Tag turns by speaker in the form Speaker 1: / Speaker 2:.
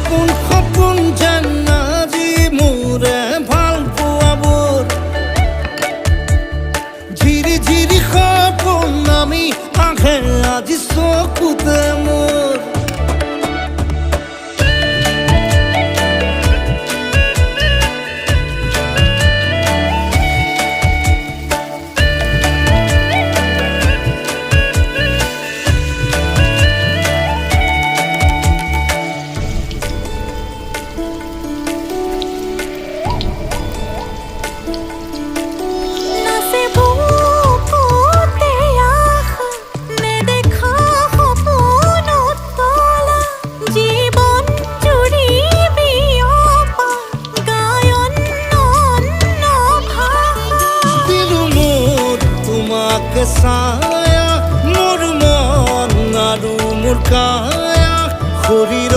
Speaker 1: সপোন সপোন যেন আজি মোৰে ভাল পোৱাবোৰ ঝিৰি ঝিৰি সপোন আমি আহে আজি চকুতে মোৰ ছায়া মোৰ মন আৰু মোৰ কায়া শৰীৰ